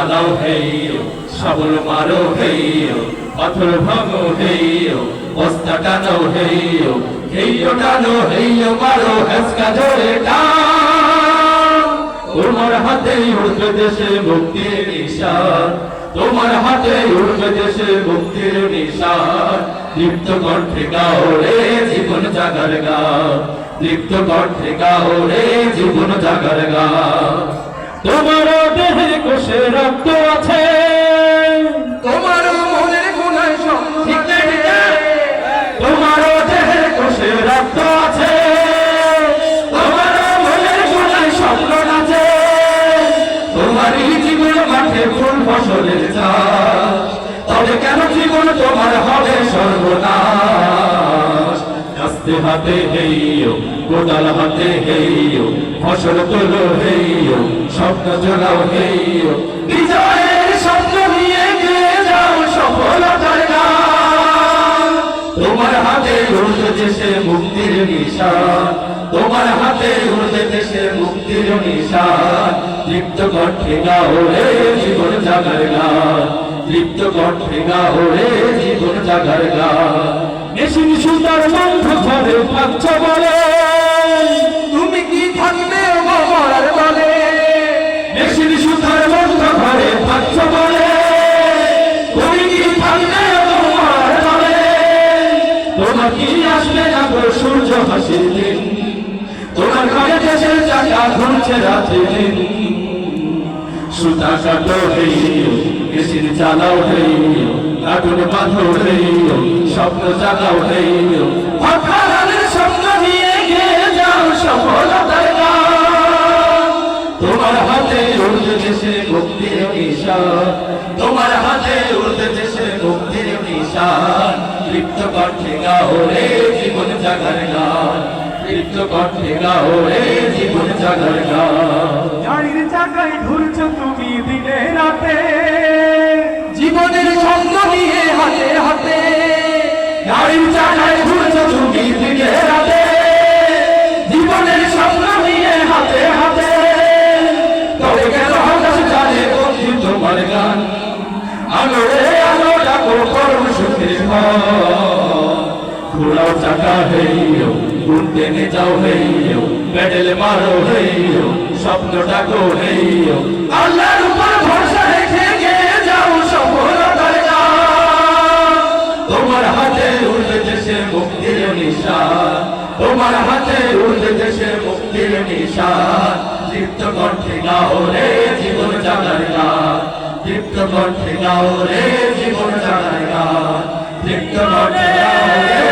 চালাও হেইও শাবল মারো হেইও পাথর ভাঙো হেইও বস্তা টানো হেইও হেইও টানো হেইও মারো হেসকা জোরে টান তোমার হাতে উঠবে দেশে মুক্তির নিশান তোমার হাতে উঠবে দেশে মুক্তির নিশান দীপ্ত কণ্ঠে গাও রে জীবন জাগার গান দীপ্ত কণ্ঠে গাও রে জীবন জাগার গান তোমার দেহে কোষে রক্ত আছে তোমার মনের গুনায় ঠিকে ঠিকে তোমার দেহে কোষে রক্ত আছে তোমার মনের গুনায় স্বপ্ন আছে তোমারই জীবন মাঠে ফুল ফসলের চাষ তবে কেন জীবন তোমার হবে সর্বনাশ আস্তে হাতে হেইও কোদাল হাতে হেইও ফসল তোলো হেইও স্বপ্ন জোগাও হেইও বিজয়ের স্বপ্ন নিয়ে গিয়ে যাও সফলতার গান তোমার হাতে উড়বে দেশে মুক্তির নিশান তোমার হাতে উড়বে দেশে মুক্তির নিশান দীপ্ত কণ্ঠে গাও রে জীবন জাগার গান দীপ্ত কণ্ঠে গাও রে জীবন জাগার গান মেশিন সুতার বন্ধ ঘরে পাচ্ছ বলে তুমি কি থাকবে মরার বলে মেশিন সুতার বন্ধ ঘরে পাচ্ছ বলে তুমি কি থাকবে তোমার বলে তোমার কি আসবে না গো সূর্য হাসির দিন তোমার ঘরে দেশের চাকা ঘুরছে রাতে দিন সুতা কাটো হেইও মেশিন চালাও হেইও কাটুন বাঁধো হেইও স্বপ্ন জাগাও হেইও অকালের স্বপ্ন নিয়ে গিয়ে যাও সফলতার গান তোমার হাতে উড়বে দেশে মুক্তির নিশান তোমার হাতে উড়বে দেশে মুক্তির নিশান দীপ্ত কণ্ঠে গাও রে জীবন জাগার গান দীপ্ত কণ্ঠে গাও রে জীবন জাগার গান গাড়ির চাকায় ঘুরছো তুমি দিনে রাতে জীবনের স্বপ্ন নিয়ে হাতে হাতে গাড়ির চাকায় ঘুরছো তুমি দিনে রাতে জীবনের স্বপ্ন নিয়ে হাতে হাতে তবে কেন হতাশ জানে বন্ধু তোমার গান আলো রে আলো ডাকো করুন সুখের ঘোড়াও চাকা হেইও গুণ টেনে যাও হেইও প্যাডেল মারো হেইও স্বপ্ন ডাকো হেইও আল্লাহর উপর ভরসা রেখে গিয়ে যাও সফলতার গান তোমার হাতে উড়বে দেশে মুক্তির নিশান তোমার হাতে উড়বে দেশে মুক্তির নিশান দীপ্ত কণ্ঠে গাও রে জীবন জাগার গান দীপ্ত কণ্ঠে গাও রে জীবন জাগার গান দীপ্ত কণ্ঠে গাও রে